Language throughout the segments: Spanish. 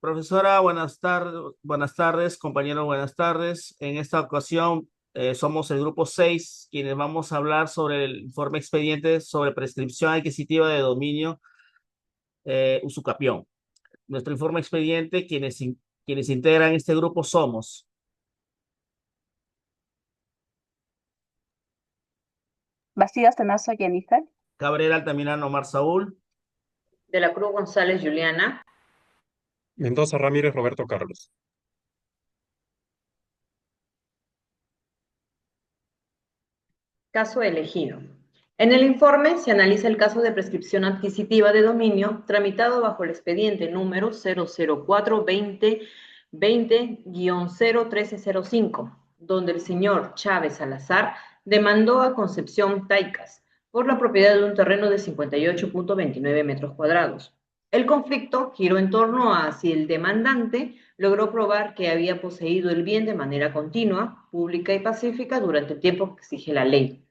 Profesora, buenas tardes, compañeros, buenas tardes. En esta ocasión somos el grupo 6 quienes vamos a hablar sobre el informe expediente sobre prescripción adquisitiva de dominio usucapión. Nuestro informe expediente, quienes integran este grupo somos Bastidas Tenazo Jennifer. Cabrera Altamirano Omar Saúl, De la Cruz González Juliana. Mendoza Ramírez Roberto Carlos. Caso elegido. En el informe se analiza el caso de prescripción adquisitiva de dominio tramitado bajo el expediente número 004-2020-01305, donde el señor Chávez Salazar demandó a Concepción Taicas por la propiedad de un terreno de 58.29 metros cuadrados. El conflicto giró en torno a si el demandante logró probar que había poseído el bien de manera continua, pública y pacífica durante el tiempo que exige la ley,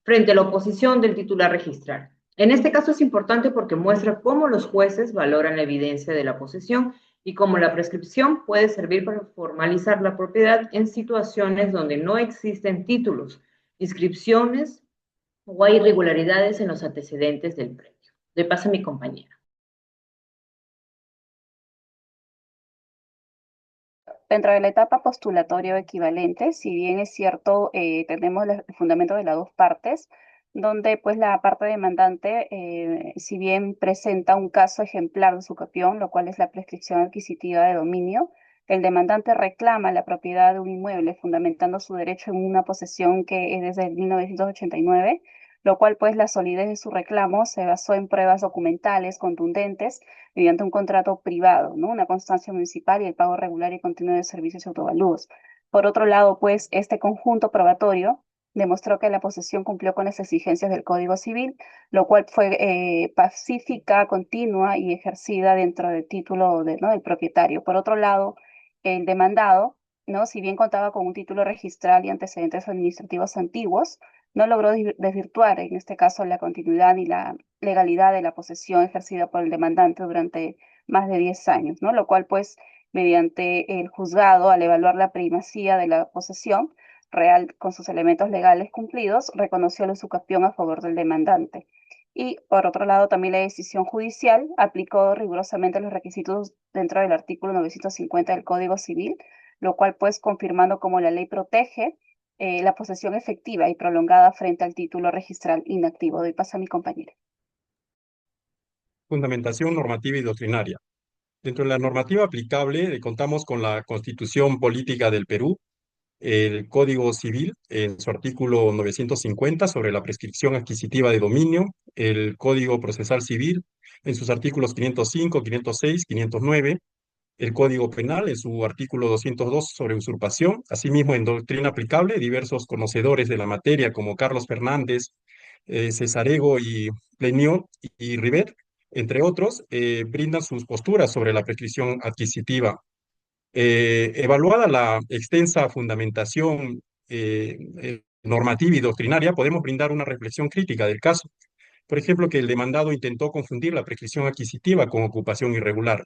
frente a la oposición del titular registral. En este caso es importante porque muestra cómo los jueces valoran la evidencia de la posesión y cómo la prescripción puede servir para formalizar la propiedad en situaciones donde no existen títulos, inscripciones o hay irregularidades en los antecedentes del predio. Le paso a mi compañera. Dentro de la etapa postulatoria o equivalente, si bien es cierto, tenemos el fundamento de las dos partes, donde pues la parte demandante, si bien presenta un caso ejemplar de usucapión, lo cual es la prescripción adquisitiva de dominio, el demandante reclama la propiedad de un inmueble fundamentando su derecho en una posesión que es desde el 1989, lo cual pues la solidez de su reclamo se basó en pruebas documentales contundentes mediante un contrato privado, ¿no? Una constancia municipal y el pago regular y continuo de servicios y autovalúos. Por otro lado, pues, este conjunto probatorio demostró que la posesión cumplió con las exigencias del Código Civil, lo cual fue pacífica, continua y ejercida dentro del título ¿no? del propietario. Por otro lado, el demandado, ¿no? Si bien contaba con un título registral y antecedentes administrativos antiguos, no logró desvirtuar, en este caso, la continuidad y la legalidad de la posesión ejercida por el demandante durante más de 10 años, ¿no? Lo cual, pues, mediante el juzgado, al evaluar la primacía de la posesión real con sus elementos legales cumplidos, reconoció la usucapión a favor del demandante. Y, por otro lado, también la decisión judicial aplicó rigurosamente los requisitos dentro del artículo 950 del Código Civil, lo cual, pues, confirmando cómo la ley protege la posesión efectiva y prolongada frente al título registral inactivo. Doy paso a mi compañera. Fundamentación normativa y doctrinaria. Dentro de la normativa aplicable, contamos con la Constitución Política del Perú, el Código Civil en su artículo 950 sobre la prescripción adquisitiva de dominio, el Código Procesal Civil en sus artículos 505, 506, 509, el Código Penal en su artículo 202 sobre usurpación, asimismo en doctrina aplicable, diversos conocedores de la materia como Carlos Fernández, Cesarego y Plenio y Rivet, entre otros, brindan sus posturas sobre la prescripción adquisitiva. Evaluada la extensa fundamentación normativa y doctrinaria, podemos brindar una reflexión crítica del caso. Por ejemplo, que el demandado intentó confundir la prescripción adquisitiva con ocupación irregular.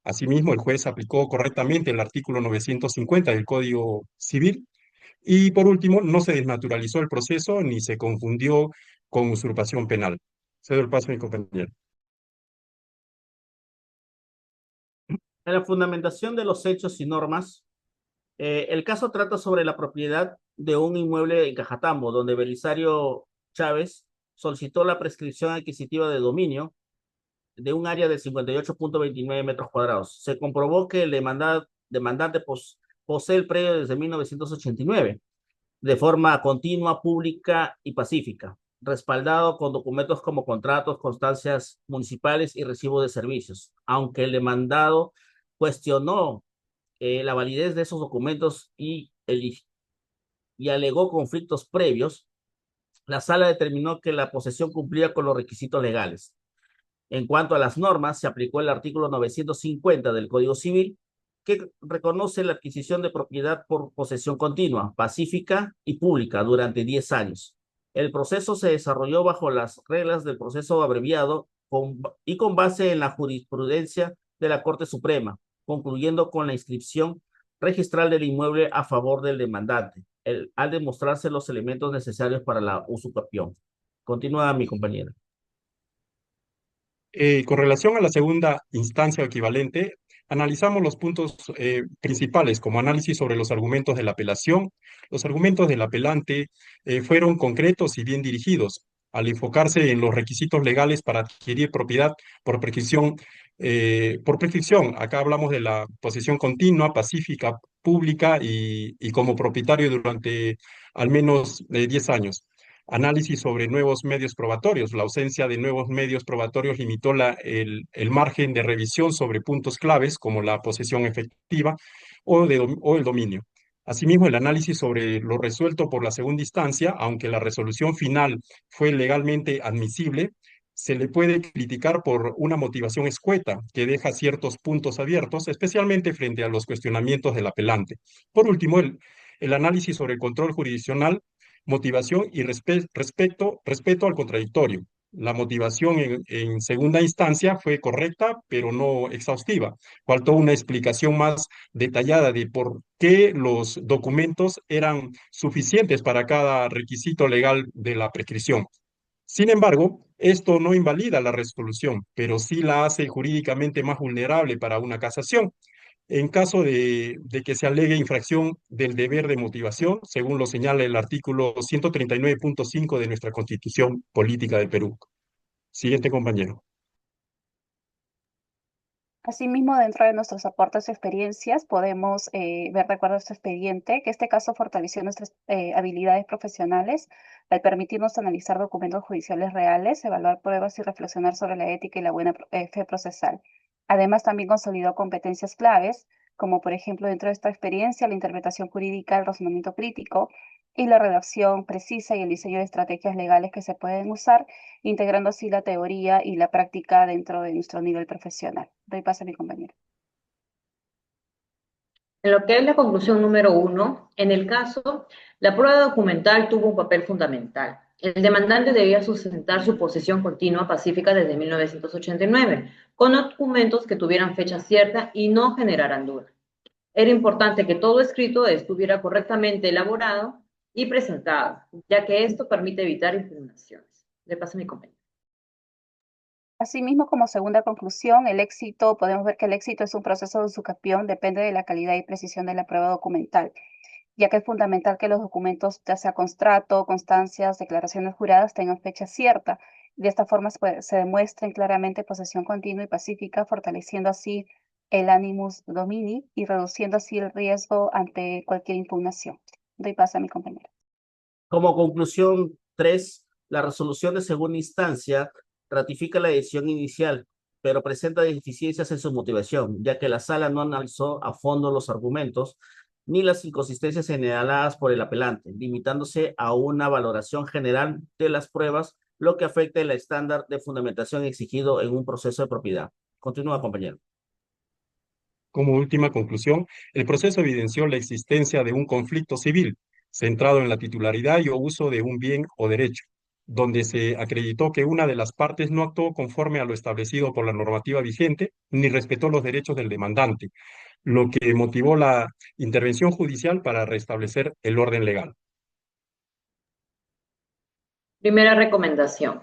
Asimismo, el juez aplicó correctamente el artículo 950 del Código Civil y, por último, no se desnaturalizó el proceso ni se confundió con usurpación penal. Cedo el paso a mi compañero. en la fundamentación de los hechos y normas. El caso trata sobre la propiedad de un inmueble en Cajatambo, donde Belisario Chávez solicitó la prescripción adquisitiva de dominio de un área de 58.29 metros cuadrados. Se comprobó que el demandante posee el predio desde 1989, de forma continua, pública y pacífica, respaldado con documentos como contratos, constancias municipales y recibos de servicios. Aunque el demandado cuestionó la validez de esos documentos y alegó conflictos previos, la sala determinó que la posesión cumplía con los requisitos legales. En cuanto a las normas, se aplicó el artículo 950 del Código Civil, que reconoce la adquisición de propiedad por posesión continua, pacífica y pública durante 10 años. El proceso se desarrolló bajo las reglas del proceso abreviado y con base en la jurisprudencia de la Corte Suprema, concluyendo con la inscripción registral del inmueble a favor del demandante, al demostrarse los elementos necesarios para la usucapión. Continúa mi compañera. Con relación a la segunda instancia o equivalente, analizamos los puntos principales como análisis sobre los argumentos de la apelación. Los argumentos del apelante fueron concretos y bien dirigidos al enfocarse en los requisitos legales para adquirir propiedad por prescripción. Por prescripción, acá hablamos de la posesión continua, pacífica, pública y como propietario durante al menos 10 años. Análisis sobre nuevos medios probatorios. La ausencia de nuevos medios probatorios limitó el margen de revisión sobre puntos claves como la posesión efectiva o el dominio. Asimismo, el análisis sobre lo resuelto por la segunda instancia, aunque la resolución final fue legalmente admisible, se le puede criticar por una motivación escueta que deja ciertos puntos abiertos, especialmente frente a los cuestionamientos del apelante. Por último, el análisis sobre el control jurisdiccional, motivación y respeto al contradictorio. La motivación en segunda instancia fue correcta, pero no exhaustiva. Faltó una explicación más detallada de por qué los documentos eran suficientes para cada requisito legal de la prescripción. Sin embargo, esto no invalida la resolución, pero sí la hace jurídicamente más vulnerable para una casación en caso de que se alegue infracción del deber de motivación, según lo señala el artículo 139.5 de nuestra Constitución Política del Perú. Siguiente compañero. Asimismo, dentro de nuestros aportes y experiencias, podemos ver, de acuerdo a este expediente, que este caso fortaleció nuestras habilidades profesionales al permitirnos analizar documentos judiciales reales, evaluar pruebas y reflexionar sobre la ética y la buena fe procesal. Además, también consolidó competencias claves, como por ejemplo, dentro de esta experiencia, la interpretación jurídica, el razonamiento crítico y la redacción precisa y el diseño de estrategias legales que se pueden usar, integrando así la teoría y la práctica dentro de nuestro nivel profesional. Doy paso a mi compañero. En lo que es la conclusión número 1, en el caso, la prueba documental tuvo un papel fundamental. El demandante debía sustentar su posesión continua pacífica desde 1989, con documentos que tuvieran fecha cierta y no generaran duda. Era importante que todo escrito estuviera correctamente elaborado y presentado, ya que esto permite evitar impugnaciones. Le paso a mi compañero. Asimismo, como segunda conclusión, podemos ver que el éxito es un proceso de usucapión, depende de la calidad y precisión de la prueba documental, ya que es fundamental que los documentos, ya sea constrato, constancias, declaraciones juradas, tengan fecha cierta. De esta forma se demuestren claramente posesión continua y pacífica, fortaleciendo así el animus domini y reduciendo así el riesgo ante cualquier impugnación. Doy paso a mi compañero. Como conclusión 3, la resolución de segunda instancia ratifica la decisión inicial, pero presenta deficiencias en su motivación, ya que la sala no analizó a fondo los argumentos ni las inconsistencias señaladas por el apelante, limitándose a una valoración general de las pruebas, lo que afecta el estándar de fundamentación exigido en un proceso de propiedad. Continúa, compañero. Como última conclusión, el proceso evidenció la existencia de un conflicto civil centrado en la titularidad y o uso de un bien o derecho, donde se acreditó que una de las partes no actuó conforme a lo establecido por la normativa vigente ni respetó los derechos del demandante, lo que motivó la intervención judicial para restablecer el orden legal. Primera recomendación.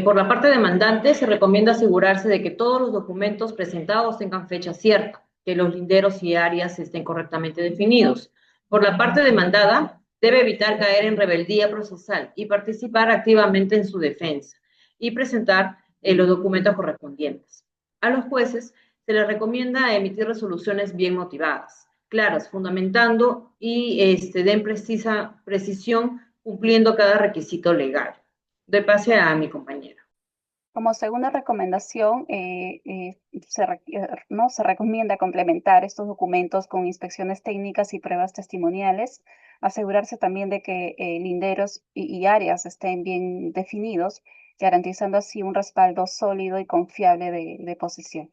Por la parte demandante, se recomienda asegurarse de que todos los documentos presentados tengan fecha cierta, que los linderos y áreas estén correctamente definidos. Por la parte demandada, debe evitar caer en rebeldía procesal y participar activamente en su defensa y presentar los documentos correspondientes. A los jueces se les recomienda emitir resoluciones bien motivadas, claras, fundamentando y den precisión cumpliendo cada requisito legal. Doy pase a mi compañero. Como segunda recomendación, se recomienda complementar estos documentos con inspecciones técnicas y pruebas testimoniales, asegurarse también de que linderos y áreas estén bien definidos, garantizando así un respaldo sólido y confiable de posesión.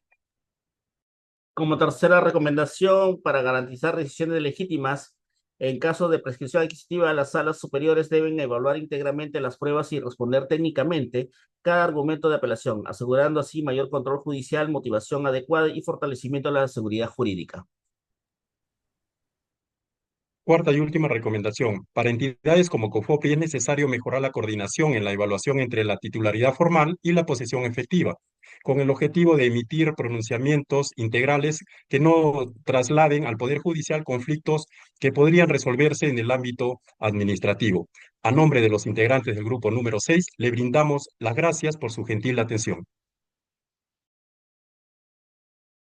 Como tercera recomendación, para garantizar decisiones legítimas, En caso de prescripción adquisitiva, las salas superiores deben evaluar íntegramente las pruebas y responder técnicamente cada argumento de apelación, asegurando así mayor control judicial, motivación adecuada y fortalecimiento de la seguridad jurídica. Cuarta y última recomendación. Para entidades como COFOPI es necesario mejorar la coordinación en la evaluación entre la titularidad formal y la posesión efectiva, con el objetivo de emitir pronunciamientos integrales que no trasladen al Poder Judicial conflictos que podrían resolverse en el ámbito administrativo. A nombre de los integrantes del grupo número 6, le brindamos las gracias por su gentil atención.